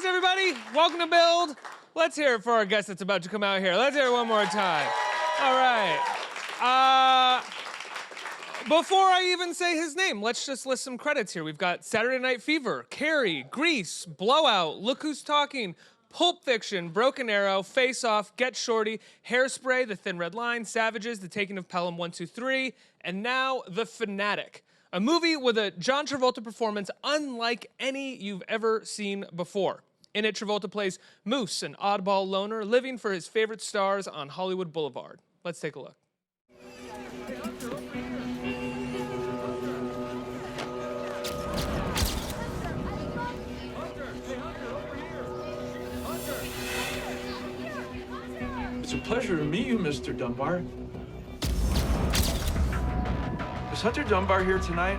Thanks, everybody. Welcome to Build. Let's hear it for our guest that's about to come out here. Let's hear it one more time. All right. Before I even say his name, let's just list some credits here. We've got Saturday Night Fever, Carrie, Grease, Blowout, Look Who's Talking, Pulp Fiction, Broken Arrow, Face Off, Get Shorty, Hairspray, The Thin Red Line, Savages, The Taking of Pelham 1, 2, 3, and now The Fanatic, a movie with a John Travolta performance unlike any you've ever seen before. In it, Travolta plays Moose, an oddball loner living for his favorite stars on Hollywood Boulevard. Let's take a look. It's a pleasure to meet you, Mr. Dunbar. Is Hunter Dunbar here tonight?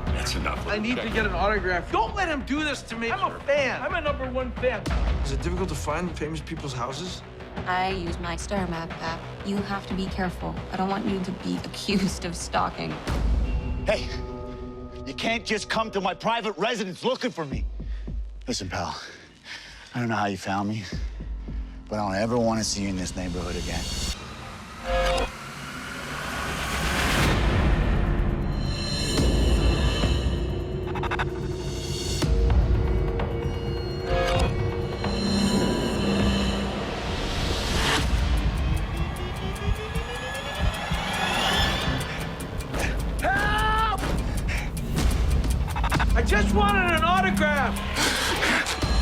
That's enough. I need to get an autograph. Don't let him do this to me. I'm a fan. I'm a #1 fan. Is it difficult to find famous people's houses? I use my Star Map app. You have to be careful. I don't want you to be accused of stalking. Hey, you can't just come to my private residence looking for me. Listen, pal, I don't know how you found me, but I don't ever want to see you in this neighborhood again. Help! I just wanted an autograph.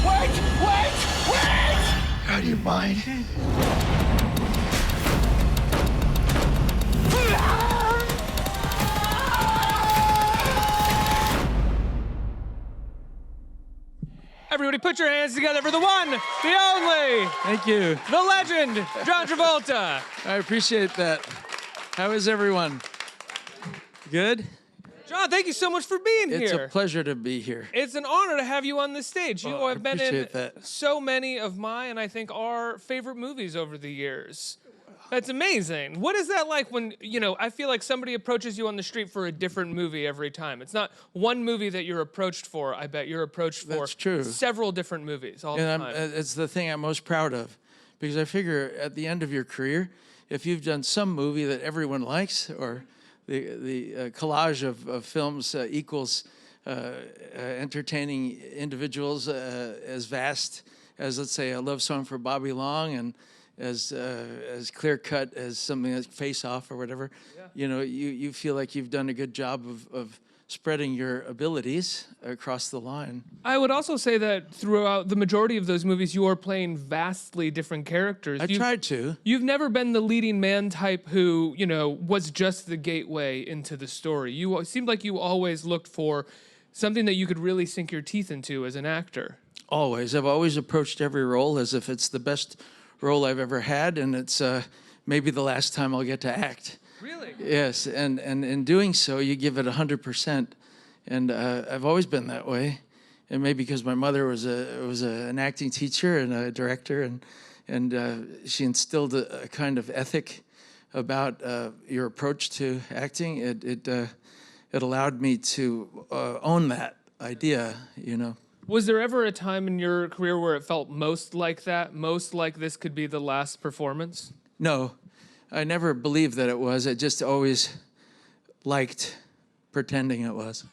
Wait! How do you mind? Everybody put your hands together for the one, the only, Thank you. the legend, John Travolta. I appreciate that. How is everyone? Good? John, thank you so much for being It's here. a pleasure to be here. It's an honor to have you on this stage. You Oh, I have been in appreciate that. so many of my, and I think our favorite movies over the years. That's amazing. What is that like when, I feel like somebody approaches you on the street for a different movie every time. It's not one movie that you're approached for. I bet you're approached for That's true. several different movies all the And time. it's the thing I'm most proud of, because I figure at the end of your career, if you've done some movie that everyone likes, or the collage of films equals entertaining individuals as vast as, let's say, A Love Song for Bobby Long, and as clear-cut as something like Face Off or whatever, you feel like you've done a good job of spreading your abilities across the line. I would also say that throughout the majority of those movies, you are playing vastly different characters. I tried to. You've never been the leading man type who, was just the gateway into the story. It seemed like you always looked for something that you could really sink your teeth into as an actor. Always. I've always approached every role as if it's the best role I've ever had, and it's maybe the last time I'll get to act. Really? Yes, and in doing so, you give it 100%, and I've always been that way. And maybe because my mother was an acting teacher and a director, and she instilled a kind of ethic about your approach to acting. It allowed me to own that idea, Was there ever a time in your career where it felt most like that, most like this could be the last performance? No, I never believed that it was. I just always liked pretending it was.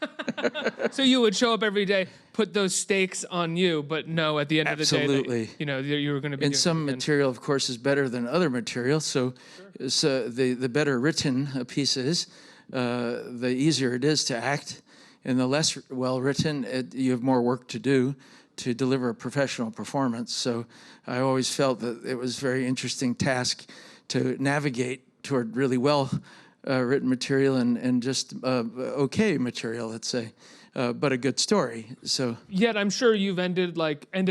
So you would show up every day, put those stakes on you, but no, at the end of the day, Absolutely. you were going to be And doing some it again. material, of course, is better than other material. So the better written a piece is, the easier it is to act. And the less well written, you have more work to do to deliver a professional performance. So I always felt that it was a very interesting task to navigate toward really well written material and just okay material, let's say, but a good story. So Yet I'm sure you've ended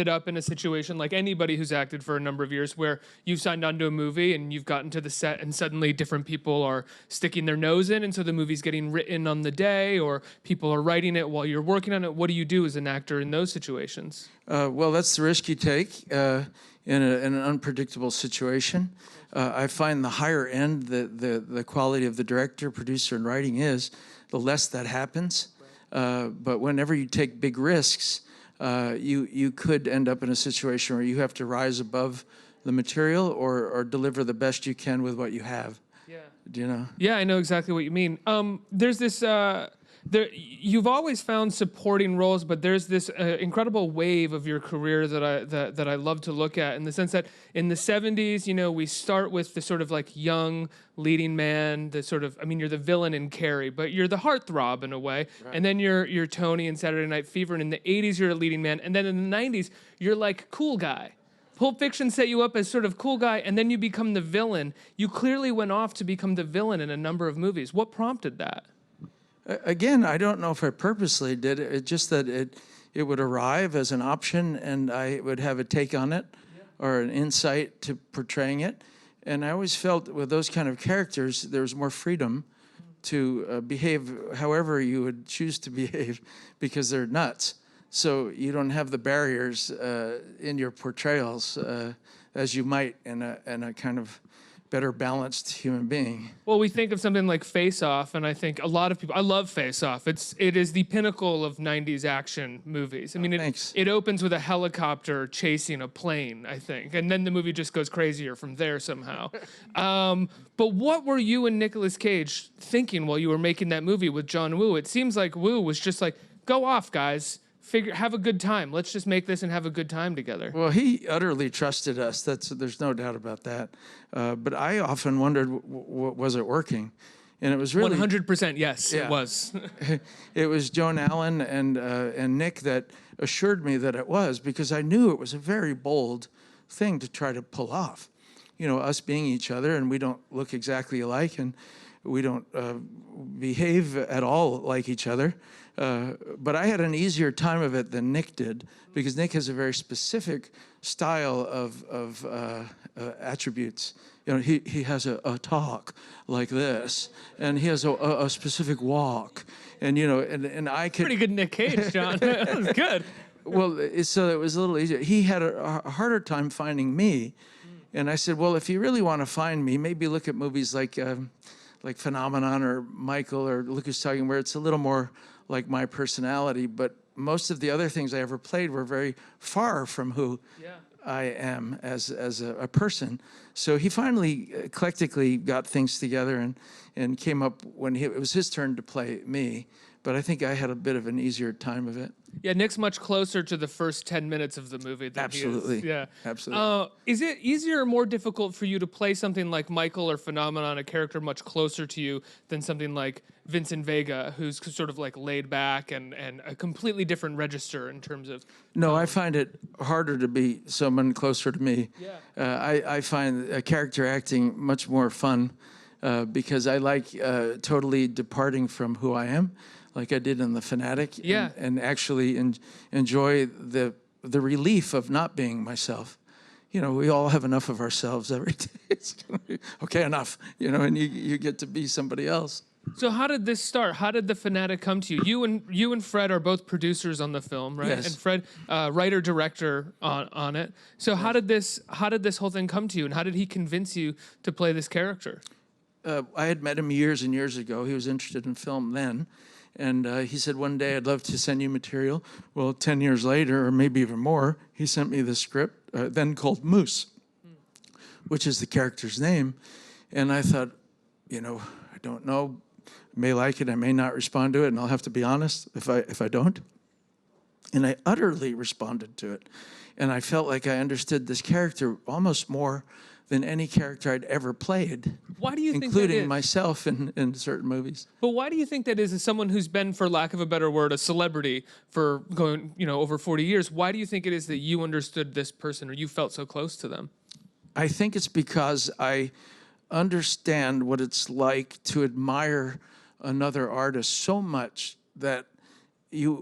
up in a situation like anybody who's acted for a number of years where you've signed on to a movie and you've gotten to the set and suddenly different people are sticking their nose in, and so the movie's getting written on the day, or people are writing it while you're working on it. What do you do as an actor in those situations? well, that's the risk you take in an unpredictable situation. I find the higher end, the quality of the director, producer, and writing is, the less that happens. But whenever you take big risks, you could end up in a situation where you have to rise above the material or deliver the best you can with what you have. Yeah. Do you know? Yeah, I know exactly what you mean. There's this. You've always found supporting roles, but there's this incredible wave of your career that I love to look at, in the sense that in the '70s, we start with the sort of like young leading man, the sort of, I mean, you're the villain in Carrie, but you're the heartthrob in a way, and then you're Tony in Saturday Night Fever, and in the '80s you're a leading man, and then in the '90s you're like cool guy. Pulp Fiction set you up as sort of cool guy, and then you become the villain. You clearly went off to become the villain in a number of movies. What prompted that? Again, I don't know if I purposely did it. It's just that it would arrive as an option, and I would have a take on it, or an insight to portraying it. And I always felt with those kind of characters, there's more freedom to behave however you would choose to behave, because they're nuts. So you don't have the barriers in your portrayals as you might in a kind of better balanced human being. Well, we think of something like Face Off, and I think a lot of people, I love Face Off. It is the pinnacle of '90s action movies. I mean, it opens with a helicopter chasing a plane, I think, and then the movie just goes crazier from there somehow. But what were you and Nicolas Cage thinking while you were making that movie with John Woo? It seems like Woo was just like, go off, guys. Have a good time. Let's just make this and have a good time together. Well, he utterly trusted us. There's no doubt about that. But I often wondered, was it working? And it was really 100% yes, Yeah. it was. It was Joan Allen and Nick that assured me that it was, because I knew it was a very bold thing to try to pull off. Us being each other, and we don't look exactly alike, and we don't behave at all like each other. But I had an easier time of it than Nick did, because Nick has a very specific style of attributes. He has a talk like this, and he has a specific walk, and and I could. Pretty good Nick Cage, John. That was good. Well, so it was a little easier. He had a harder time finding me, and I said, well, if you really want to find me, maybe look at movies like Phenomenon or Michael or Lucas Talking, where it's a little more like my personality, but most of the other things I ever played were very far from who I am as a person. So he finally eclectically got things together and came up when it was his turn to play me. But I think I had a bit of an easier time of it. Yeah, Nick's much closer to the first 10 minutes of the movie than Absolutely. he is. Yeah, Absolutely. Is it easier or more difficult for you to play something like Michael or Phenomenon, a character much closer to you, than something like Vincent Vega, who's sort of like laid back and a completely different register in terms of... No, I find it harder to be someone closer to me. Yeah. I find character acting much more fun because I like totally departing from who I am, like I did in the Fanatic, Yeah. and actually enjoy the relief of not being myself. We all have enough of ourselves every day. It's gonna be, okay, enough, and you get to be somebody else. So how did this start? How did the Fanatic come to you? You and Fred are both producers on the film, right? Yes. And Fred, writer director on it. So how did this whole thing come to you, and how did he convince you to play this character? I had met him years and years ago. He was interested in film then. And he said, one day I'd love to send you material. Well, 10 years later, or maybe even more, he sent me the script, then called Moose, which is the character's name. And I thought, I don't know, I may like it, I may not respond to it, and I'll have to be honest if I don't. And I utterly responded to it. And I felt like I understood this character almost more than any character I'd ever played. Why do you think that including is? myself in certain movies. But why do you think that is, as someone who's been, for lack of a better word, a celebrity for going, over 40 years, why do you think it is that you understood this person or you felt so close to them? I think it's because I understand what it's like to admire another artist so much that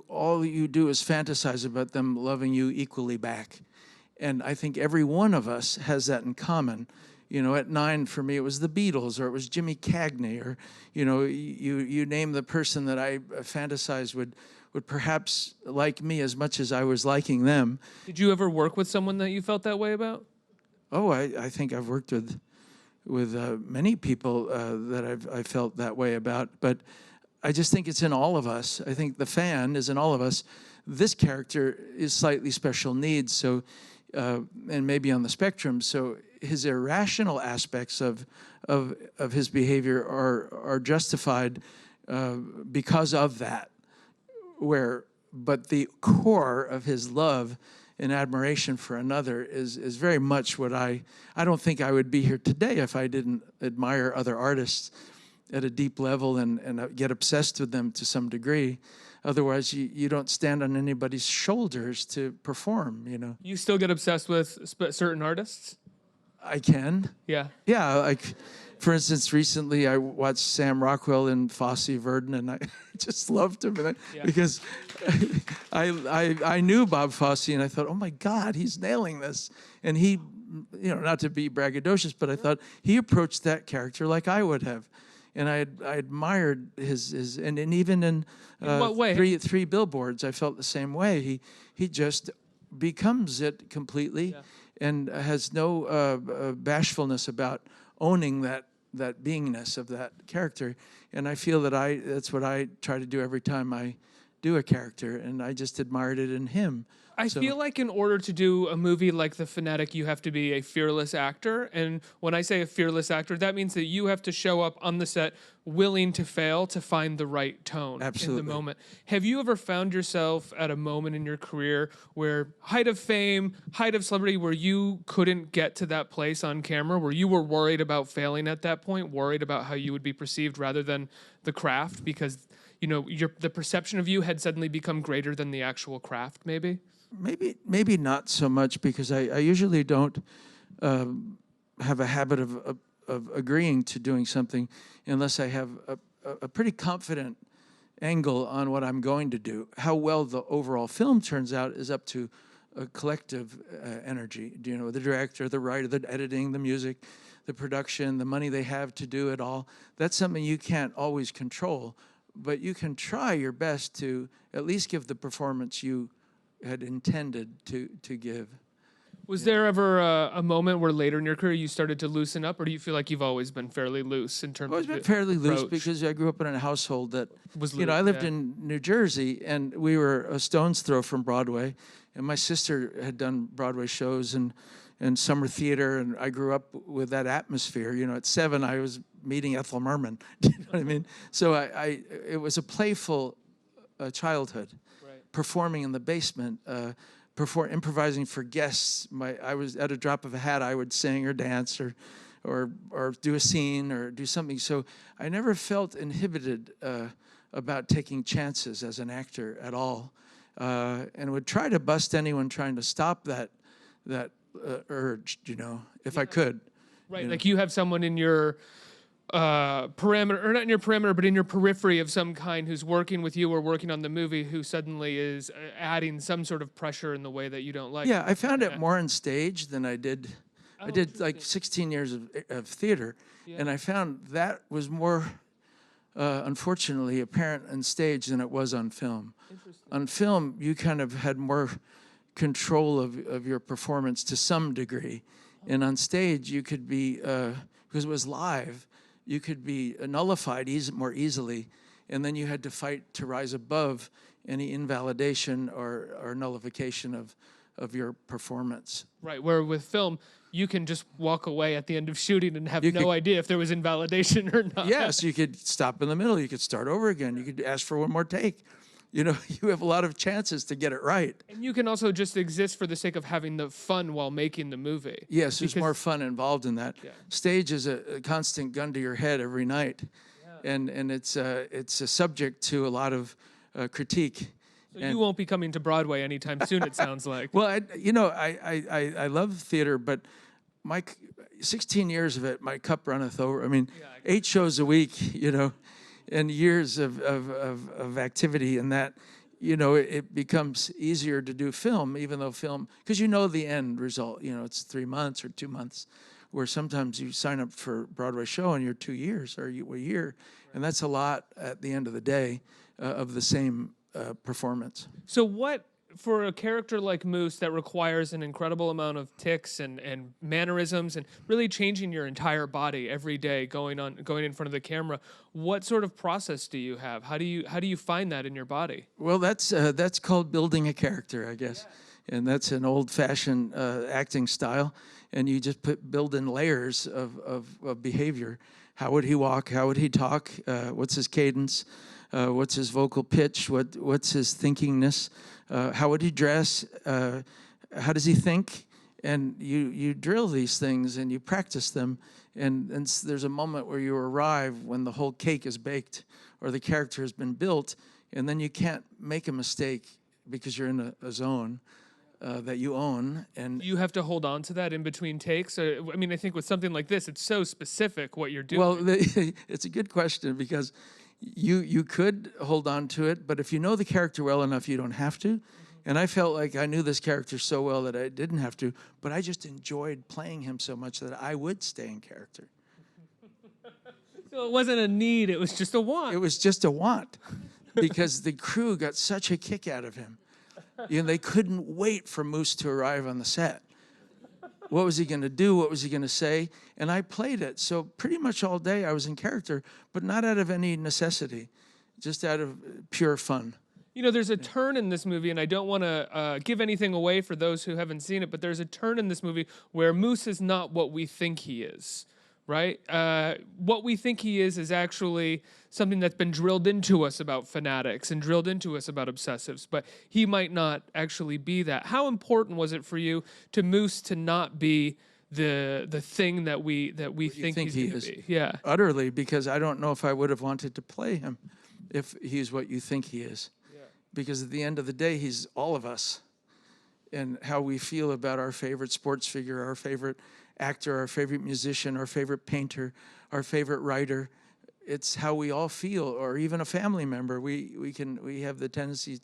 all you do is fantasize about them loving you equally back. And I think every one of us has that in common. At 9 for me, it was the Beatles, or it was Jimmy Cagney, or, you name the person that I fantasized would perhaps like me as much as I was liking them. Did you ever work with someone that you felt that way about? Oh, I think I've worked with many people that I felt that way about, but I just think it's in all of us. I think the fan is in all of us. this character is slightly special needs, so and maybe on the spectrum. So his irrational aspects of his behavior are justified because of that. But the core of his love and admiration for another is very much what I don't think I would be here today if I didn't admire other artists at a deep level and get obsessed with them to some degree. Otherwise, you don't stand on anybody's shoulders to perform, you know. You still get obsessed with certain artists? I can. Yeah. Yeah, like, for instance, recently I watched Sam Rockwell in Fosse Verdon, and I just loved him because I knew Bob Fosse, and I thought, oh my God, he's nailing this. And he, you know, not to be braggadocious, but I thought he approached that character like I would have. And I admired his and even in what way? three billboards, I felt the same way. He just becomes it completely, and has no bashfulness about owning that beingness of that character. And I feel that that's what I try to do every time I do a character, and I just admired it in him. I feel like in order to do a movie like The Fanatic, you have to be a fearless actor. And when I say a fearless actor, that means that you have to show up on the set willing to fail to find the right tone in the moment. Have you ever found yourself at a moment in your career where height of fame, height of celebrity, where you couldn't get to that place on camera, where you were worried about failing at that point, worried about how you would be perceived rather than the craft, because you know the perception of you had suddenly become greater than the actual craft, maybe? Maybe not so much, because I usually don't have a habit of agreeing to doing something unless I have a pretty confident angle on what I'm going to do. How well the overall film turns out is up to a collective energy. You know, the director, the writer, the editing, the music, the production, the money they have to do it all. That's something you can't always control, but you can try your best to at least give the performance you had intended to give. Was there ever a moment where later in your career you started to loosen up, or do you feel like you've always been fairly loose in terms of I've always been fairly loose approach? because I grew up in a household that Was you know, loose, I lived yeah. in New Jersey, and we were a stone's throw from Broadway, and my sister had done Broadway shows and summer theater, and I grew up with that atmosphere. You know, at 7 I was meeting Ethel Merman. Do you know what I mean? So it was a playful childhood. Performing in the basement, improvising for guests. I was at a drop of a hat, I would sing or dance or do a scene or do something. So I never felt inhibited about taking chances as an actor at all, and would try to bust anyone trying to stop that urge, you know, if I could. Right, like you have someone in your parameter, or not in your perimeter, but in your periphery of some kind, who's working with you or working on the movie, who suddenly is adding some sort of pressure in the way that you don't like. Yeah, I found it more on stage than I did. I did like 16 years of theater, and I found that was more, unfortunately, apparent on stage than it was on film. On film, you kind of had more control of your performance to some degree, and on stage, you could be, because it was live, you could be nullified more easily, and then you had to fight to rise above any invalidation or nullification of your performance. Right, where with film, you can just walk away at the end of shooting and have no idea if there was invalidation or not. Yes, you could stop in the middle, you could start over again, you could ask for one more take. You know, you have a lot of chances to get it right. And you can also just exist for the sake of having the fun while making the movie. Yes, there's more fun involved in that. Yeah. Stage is a constant gun to your head every night, and it's a subject to a lot of critique. So you won't be coming to Broadway anytime soon, it sounds like. Well, I love theater, but my 16 years of it, my cup runneth over. I mean, 8 shows a week, you know, and years of activity, and that, you know, it becomes easier to do film, even though film, because you know the end result, you know, it's 3 months or 2 months, where sometimes you sign up for a Broadway show and you're 2 years or a year, and that's a lot at the end of the day of the same performance. So what for a character like Moose that requires an incredible amount of tics and mannerisms and really changing your entire body every day going in front of the camera, what sort of process do you have? How do you find that in your body? Well, that's called building a character, I guess, and that's an old-fashioned acting style. And you just build in layers of behavior. How would he walk? How would he talk? What's his cadence? What's his vocal pitch? What's his thinkingness? How would he dress? How does he think? And you drill these things and you practice them. And there's a moment where you arrive when the whole cake is baked or the character has been built, and then you can't make a mistake because you're in a zone that you own. And you have to hold on to that in between takes. I mean, I think with something like this, it's so specific what you're doing. Well, it's a good question because you could hold on to it, but if you know the character well enough, you don't have to. And I felt like I knew this character so well that I didn't have to, but I just enjoyed playing him so much that I would stay in character. So it wasn't a need, it was just a want. It was just a want because the crew got such a kick out of him. They couldn't wait for Moose to arrive on the set. What was he going to do? What was he going to say? And I played it. So pretty much all day I was in character, but not out of any necessity, just out of pure fun. You know, there's a turn in this movie, and I don't want to give anything away for those who haven't seen it, but there's a turn in this movie where Moose is not what we think he is, right? What we think he is actually something that's been drilled into us about fanatics and drilled into us about obsessives, but he might not actually be that. How important was it for you to Moose to not be the thing that we think he's going to be? Yeah, utterly, because I don't know if I would have wanted to play him if he's what you think he is. Because at the end of the day, he's all of us. And how we feel about our favorite sports figure, our favorite actor, our favorite musician, our favorite painter, our favorite writer. It's how we all feel, or even a family member. We have the tendency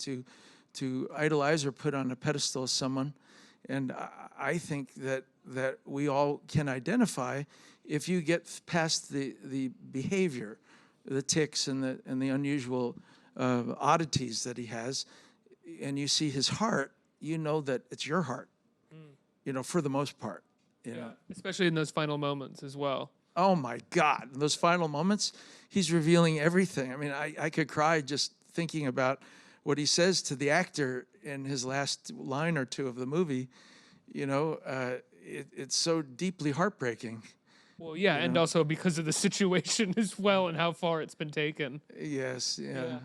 to idolize or put on a pedestal someone. And I think that we all can identify if you get past the behavior, the tics and the unusual oddities that he has, and you see his heart, you know that it's your heart, for the most part. You know? Especially in those final moments as well. Oh my God, in those final moments, he's revealing everything. I mean, I could cry just thinking about what he says to the actor in his last line or two of the movie. It's so deeply heartbreaking. Well, yeah, and also because of the situation as well and how far it's been taken. Yes, yeah.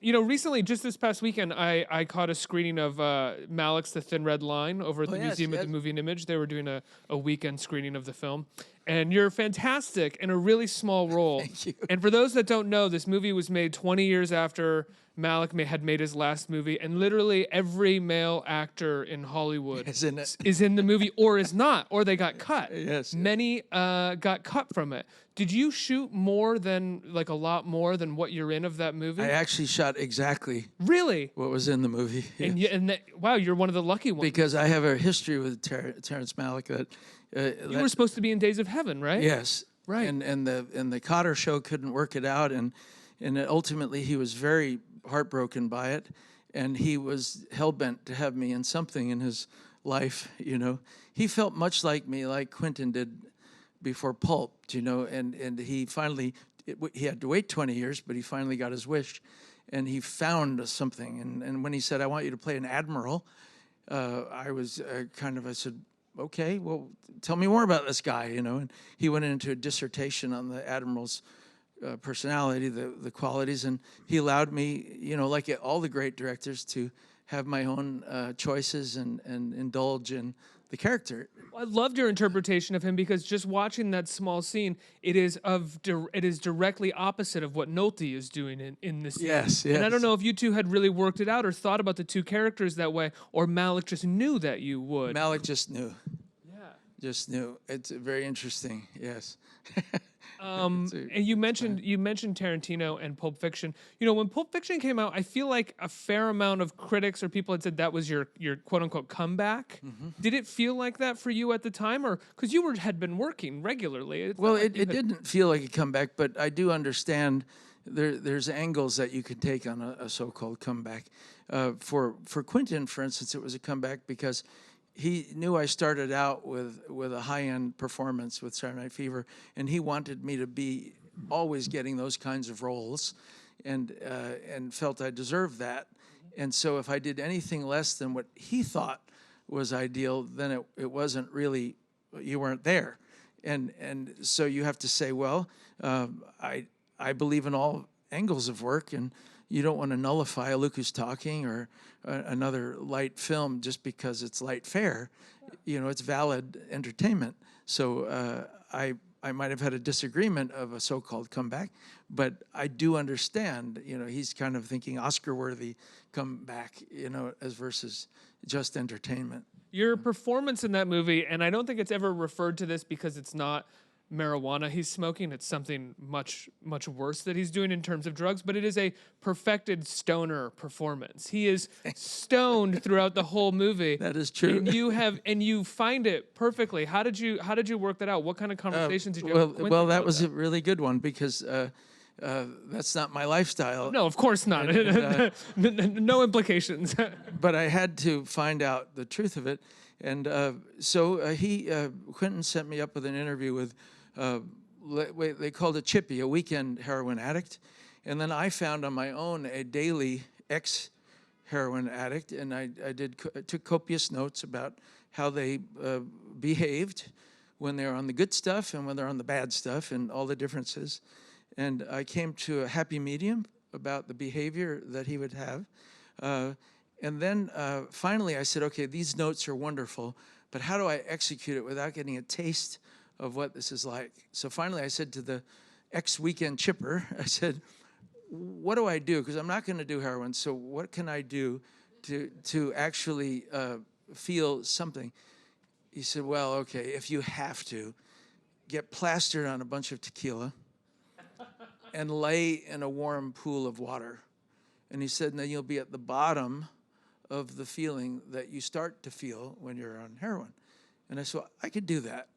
Recently, just this past weekend, I caught a screening of Malick's The Thin Red Line over at the Museum of the Movie and Image. They were doing a weekend screening of the film. And you're fantastic in a really small role. Thank you. And for those that don't know, this movie was made 20 years after Malick had made his last movie, and literally every male actor in Hollywood is in it. Is in the movie or is not, or they got cut. Yes. Many got cut from it. Did you shoot a lot more than what you're in of that movie? I actually shot exactly Really? what was in the movie. Yes. Wow, you're one of the lucky ones. Because I have a history with Terrence Malick that you were supposed to be in Days of Heaven, right? Yes. Right. And the Cotter show couldn't work it out, and ultimately he was very heartbroken by it, and he was hell-bent to have me in something in his life. He felt much like me, like Quentin did before Pulp. And he finally he had to wait 20 years, but he finally got his wish, and he found something. And when he said, "I want you to play an admiral," I was I said, "Okay, well, tell me more about this guy." And he went into a dissertation on the admiral's personality, the qualities, and he allowed me, like all the great directors, to have my own choices and indulge in the character. I loved your interpretation of him, because just watching that small scene, it is directly opposite of what Nolte is doing in this scene. Yes. And I don't know if you two had really worked it out or thought about the two characters that way, or Malick just knew that you would. Malick just knew. Yeah. Just knew. It's very interesting. Yes. And you mentioned Tarantino and Pulp Fiction. When Pulp Fiction came out, I feel like a fair amount of critics or people had said that was your quote unquote comeback. Mm-hmm. Did it feel like that for you at the time, or because you had been working regularly? Well, it didn't feel like a comeback, but I do understand there's angles that you could take on a so-called comeback. For Quentin, for instance, it was a comeback because he knew I started out with a high-end performance with Saturday Night Fever, and he wanted me to be always getting those kinds of roles, and felt I deserved that. And so if I did anything less than what he thought was ideal, then it wasn't really, you weren't there. And so you have to say, well, I believe in all angles of work, and you don't want to nullify a Look Who's Talking or another light film just because it's light fare. You know, it's valid entertainment. So I might have had a disagreement of a so-called comeback, but I do understand, you know, he's kind of thinking Oscar-worthy comeback, you know, as versus just entertainment. Your performance in that movie, and I don't think it's ever referred to this because it's not marijuana he's smoking, it's something much, much worse that he's doing in terms of drugs, but it is a perfected stoner performance. He is stoned throughout the whole movie. That is true. And you find it perfectly. How did you work that out? What kind of conversations did you have with Quentin Well, that about was a really good one because that's not my lifestyle. No, of course not. No implications. But I had to find out the truth of it. And Quentin sent me up with an interview with, they called it Chippy, a weekend heroin addict. And then I found on my own a daily ex-heroin addict, and I took copious notes about how they behaved when they're on the good stuff and when they're on the bad stuff and all the differences. And I came to a happy medium about the behavior that he would have. And then finally I said, okay, these notes are wonderful, but how do I execute it without getting a taste of what this is like? So finally I said to the ex-weekend chipper, I said, what do I do? Because I'm not going to do heroin, so what can I do to actually feel something? He said, well, okay, if you have to, get plastered on a bunch of tequila and lay in a warm pool of water. And he said, and then you'll be at the bottom of the feeling that you start to feel when you're on heroin. And I said, well, I could do that.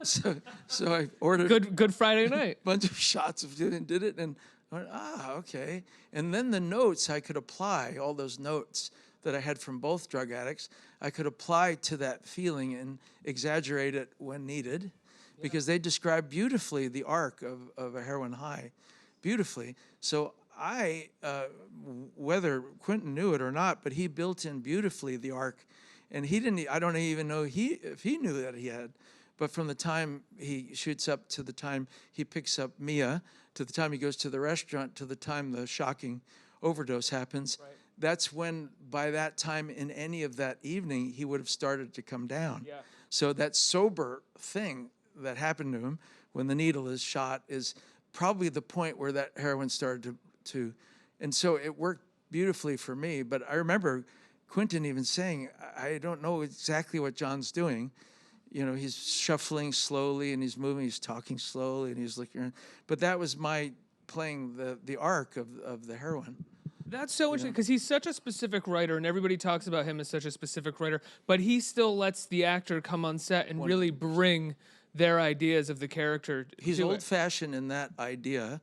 So I ordered Good Friday night. a bunch of shots of it and did it, and I went, okay. And then the notes I could apply, all those notes that I had from both drug addicts, I could apply to that feeling and exaggerate it when needed, because they describe beautifully the arc of a heroin high, beautifully. So I, whether Quentin knew it or not, but he built in beautifully the arc, and he didn't. I don't even know if he knew that he had. But from the time he shoots up to the time he picks up Mia, to the time he goes to the restaurant, to the time the shocking overdose happens, right. That's when, by that time in any of that evening, he would have started to come down. Yeah. So that sober thing that happened to him when the needle is shot is probably the point where that heroin started to and so it worked beautifully for me. But I remember Quentin even saying, I don't know exactly what John's doing. You know, he's shuffling slowly and he's moving, he's talking slowly and he's looking around. But that was my playing the arc of the heroine. That's so interesting because he's such a specific writer, and everybody talks about him as such a specific writer, but he still lets the actor come on set and really bring their ideas of the character. He's old-fashioned in that idea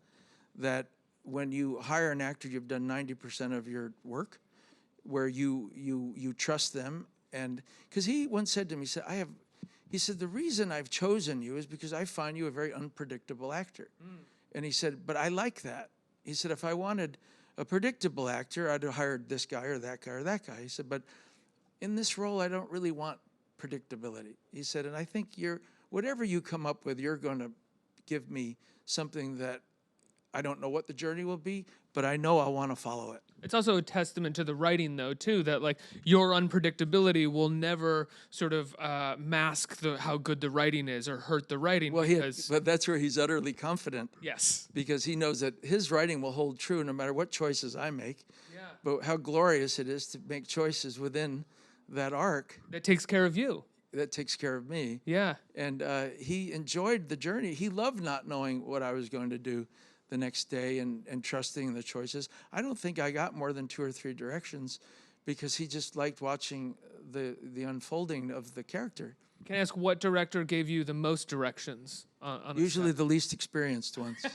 that when you hire an actor, you've done 90% of your work, where you trust them. And because he once said to me, he said, the reason I've chosen you is because I find you a very unpredictable actor. And he said, but I like that. He said, if I wanted a predictable actor, I'd have hired this guy or that guy or that guy. He said, but in this role, I don't really want predictability. He said, and I think whatever you come up with, you're going to give me something that I don't know what the journey will be, but I know I want to follow it. It's also a testament to the writing, though, too, that like your unpredictability will never sort of mask how good the writing is or hurt the writing. Well, but that's where he's utterly confident. Yes. Because he knows that his writing will hold true no matter what choices I make. Yeah. But how glorious it is to make choices within that arc. That takes care of you. That takes care of me. Yeah. And he enjoyed the journey. He loved not knowing what I was going to do the next day and trusting the choices. I don't think I got more than 2 or 3 directions because he just liked watching the unfolding of the character. Can I ask what director gave you the most directions on Usually the least experienced ones.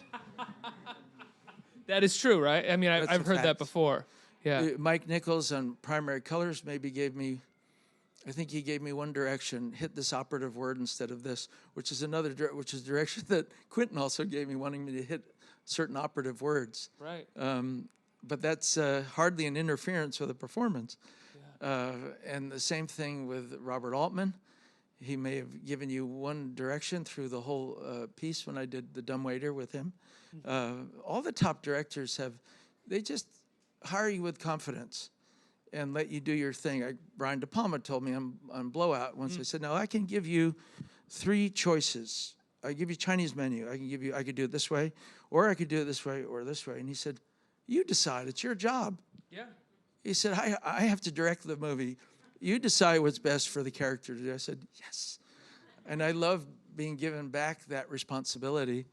That is true, right? I mean, That's I've a heard that fact. before. Yeah. Mike Nichols on Primary Colors maybe gave me, I think he gave me one direction, hit this operative word instead of this, which is which is direction that Quentin also gave me, wanting me to hit certain operative words. Right. But that's hardly an interference with the performance. And the same thing with Robert Altman. He may have given you one direction through the whole piece when I did The Dumbwaiter with him. All the top directors they just hire you with confidence and let you do your thing. Brian De Palma told me on Blowout once. I said, "Now I can give you 3 choices. I give you Chinese menu. I could do it this way, or I could do it this way, or this way." And he said, "You decide. It's your job." Yeah. He said, I have to direct the movie. You decide what's best for the character to do." I said, yes. And I love being given back that responsibility,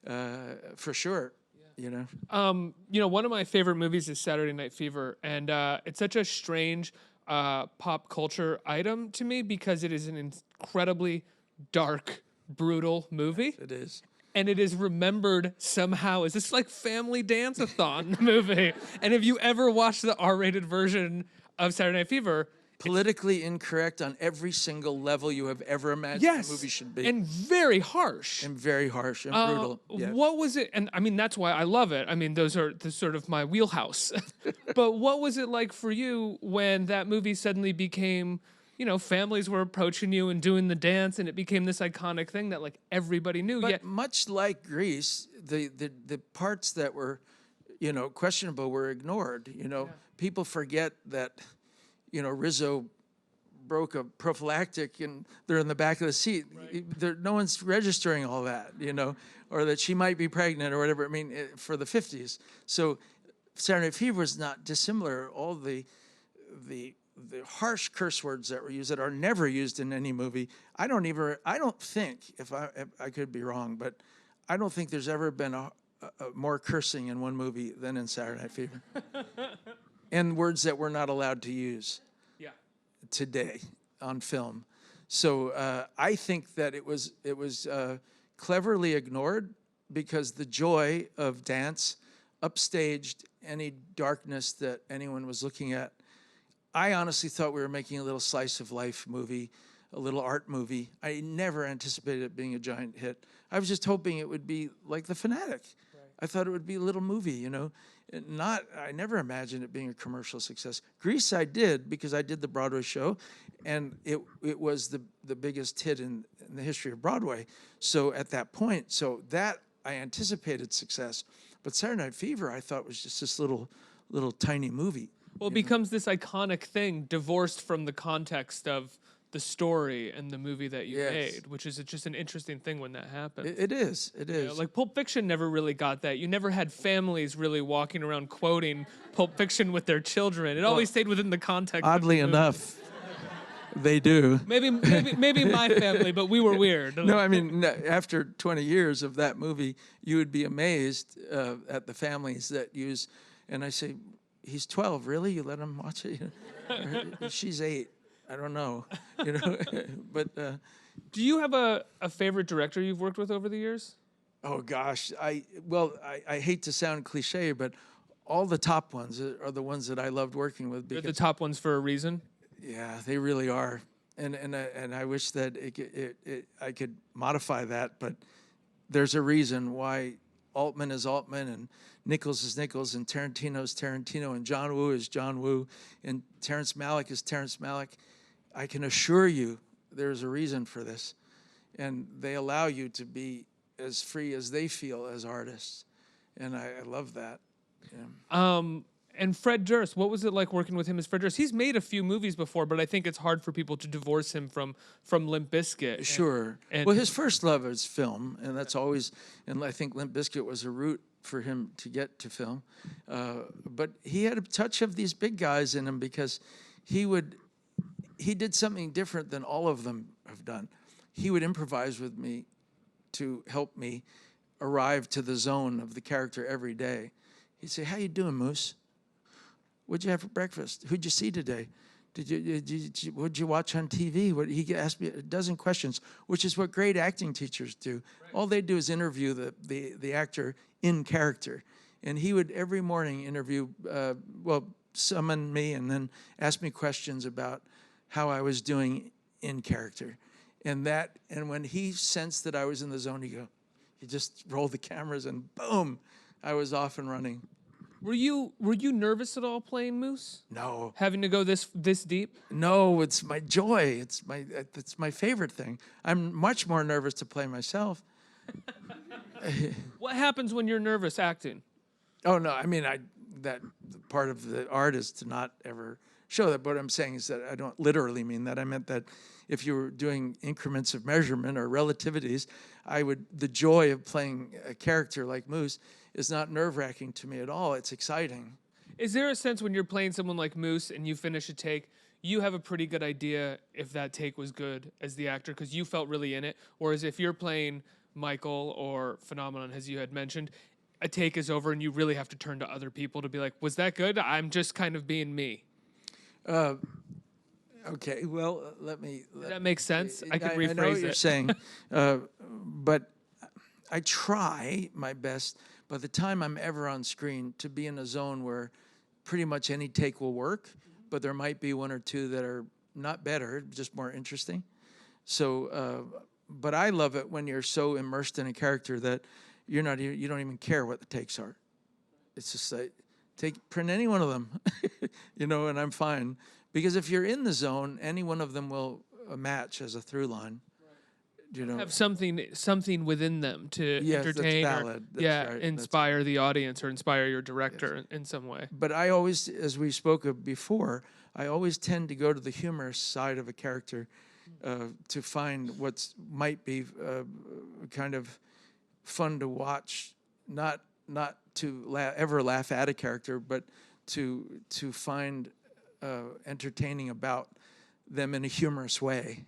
for sure. You know, one of my favorite movies is Saturday Night Fever, and it's such a strange pop culture item to me because it is an incredibly dark, brutal movie. it is. And it is remembered somehow as this like family dance-a-thon movie. And if you ever watch the R-rated version of Saturday Night Fever, Politically incorrect on every single level you have ever imagined yes, a movie should be. and very harsh. And very harsh and brutal. Yes. What was it? And I mean, that's why I love it. I mean, those are the sort of my wheelhouse. But what was it like for you when that movie suddenly became, you know, families were approaching you and doing the dance, and it became this iconic thing that like everybody knew? But Yet, much like Grease, the parts that were, you know, questionable were ignored. You know, people forget that, you know, Rizzo broke a prophylactic and they're in the back of the seat. No one's registering all that, you know, or that she might be pregnant or whatever. I mean, for the 50s. So Saturday Night Fever is not dissimilar. All the harsh curse words that were used that are never used in any movie. I don't think, if I could be wrong, but I don't think there's ever been a more cursing in one movie than in Saturday Night Fever. And words that we're not allowed to use today on film. So I think that it was cleverly ignored because the joy of dance upstaged any darkness that anyone was looking at. I honestly thought we were making a little slice of life movie, a little art movie. I never anticipated it being a giant hit. I was just hoping it would be like The Fanatic. I thought it would be a little movie, you know. I never imagined it being a commercial success. Grease I did because I did the Broadway show, and it was the biggest hit in the history of Broadway. So at that point, so that I anticipated success. But Saturday Night Fever I thought was just this little tiny movie. well, it becomes this iconic thing divorced from the context of the story and the movie that you made, which is just an interesting thing when that happens. It is. You know, like Pulp Fiction never really got that. You never had families really walking around quoting Pulp Fiction with their children. It always stayed within the context. Oddly of the movie. enough, they do. Maybe my family, but we were weird. No, I mean, after 20 years of that movie, you would be amazed at the families that use, and I say, he's 12, really? You let him watch it? Or, she's 8. I don't know, you know, but. Do you have a favorite director you've worked with over the years? Oh gosh, I hate to sound cliche, but all the top ones are the ones that I loved working with. They're the top ones for a reason. Yeah, they really are, and I wish that I could modify that, but there's a reason why Altman is Altman and Nichols is Nichols and Tarantino is Tarantino and John Woo is John Woo and Terrence Malick is Terrence Malick. I can assure you there's a reason for this, and they allow you to be as free as they feel as artists, and I love that. Yeah. And Fred Durst, what was it like working with him as Fred Durst? He's made a few movies before, but I think it's hard for people to divorce him from Limp Bizkit. Sure. Well, his first love is film, and that's always, and I think Limp Bizkit was a route for him to get to film. But he had a touch of these big guys in him because he did something different than all of them have done. He would improvise with me to help me arrive to the zone of the character every day. He'd say, "How you doing, Moose? What'd you have for breakfast? Who'd you see today? What'd you watch on TV?" He asked me a dozen questions, which is what great acting teachers do. Right. All they do is interview the actor in character. And he would every morning interview, summon me and then ask me questions about how I was doing in character. And when he sensed that I was in the zone, he'd just roll the cameras and boom, I was off and running. Were you nervous at all playing Moose? No. Having to go this deep? No, it's my joy. It's my favorite thing. I'm much more nervous to play myself. What happens when you're nervous acting? Oh no, I mean that part of the art is to not ever show that. But what I'm saying is that I don't literally mean that. I meant that if you were doing increments of measurement or relativities, the joy of playing a character like Moose is not nerve-wracking to me at all. It's exciting. Is there a sense when you're playing someone like Moose and you finish a take, you have a pretty good idea if that take was good as the actor because you felt really in it? Whereas if you're playing Michael or Phenomenon, as you had mentioned, a take is over and you really have to turn to other people to be like, was that good? I'm just kind of being me. Okay, well, let me... Does that make sense? I could rephrase I know what you're it. saying, but I try my best by the time I'm ever on screen to be in a zone where pretty much any take will work, but there might be one or two that are not better, just more interesting. So, but I love it when you're so immersed in a character that you don't even care what the takes are. It's just like, print any one of them, and I'm fine. Because if you're in the zone, any one of them will match as a through line. Have something within them to entertain that's valid. or inspire the audience or inspire your director in some way. But I always, as we spoke of before, I always tend to go to the humorous side of a character to find what might be kind of fun to watch, not to ever laugh at a character, but to find entertaining about them in a humorous way,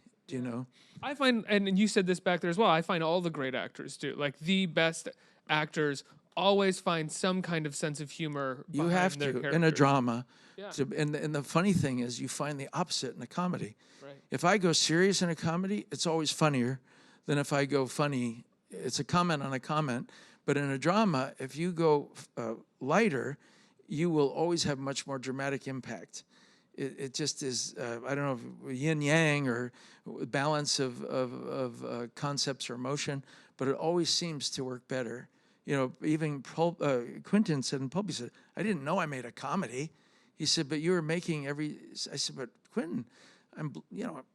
I find, and you said this back there as well, I find all the great actors do. Like the best actors always find some kind of sense of humor You have to in a drama. Yeah. And the funny thing is you find the opposite in a comedy. Right. If I go serious in a comedy, it's always funnier than if I go funny. It's a comment on a comment. But in a drama, if you go lighter, you will always have much more dramatic impact. It just is, I don't know, if yin-yang or balance of concepts or emotion, but it always seems to work better. Even Quentin said in Pulp, he said, I didn't know I made a comedy. He said, but you were making I said, but Quentin,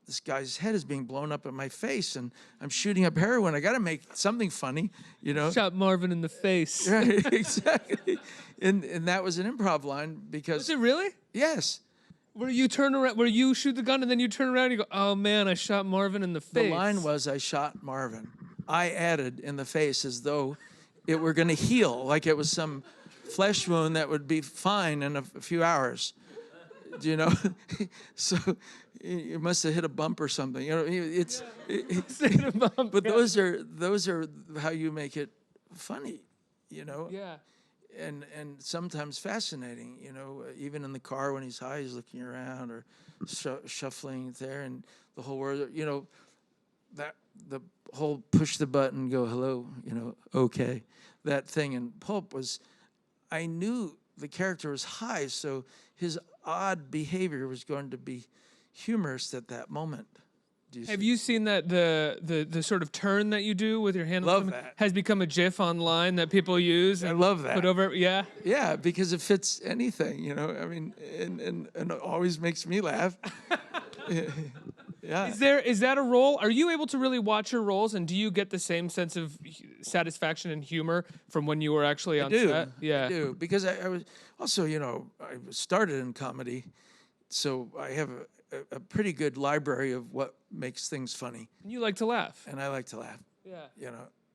this guy's head is being blown up in my face and I'm shooting up heroin. I got to make something funny, Shot Marvin in the face. Right, exactly. And that was an improv line because... Was it really? Yes. Where you turn around, where you shoot the gun and then you turn around and you go, oh man, I shot Marvin in the face. The line was, I shot Marvin. I added in the face as though it were going to heal, like it was some flesh wound that would be fine in a few hours. So you must have hit a bump or something. Hit a bump. But those are how you make it funny, Yeah. And sometimes fascinating, even in the car when he's high, he's looking around or shuffling there, and the whole world, that the whole push the button, go hello, okay, that thing in Pulp was, I knew the character was high, so his odd behavior was going to be humorous at that moment. Have you seen that the sort of turn that you do with your hand? Love that. Has become a GIF online that people use. I love that. Put over, yeah. Yeah, because it fits anything, I mean, and it always makes me laugh. Yeah. Is that a role? Are you able to really watch your roles, and do you get the same sense of satisfaction and humor from when you were actually on set? Yeah, I do, because I was also, I started in comedy, so I have a pretty good library of what makes things funny. You like to laugh. And I like to laugh. Yeah.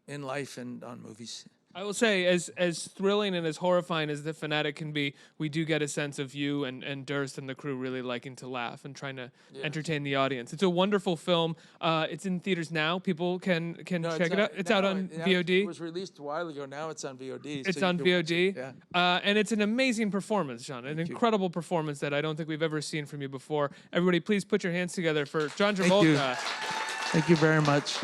In life and on movies. I will say, as thrilling and as horrifying as The Fanatic can be, we do get a sense of you and Durst and the crew really liking to laugh and trying to entertain the audience. It's a wonderful film. It's in theaters now. People can check it out. It's out on VOD. It was released a while ago. Now it's on VOD. It's on VOD. Yeah. And it's an amazing performance, John. An incredible performance that I don't think we've ever seen from you before. Everybody, please put your hands together for John Travolta. Thank you very much.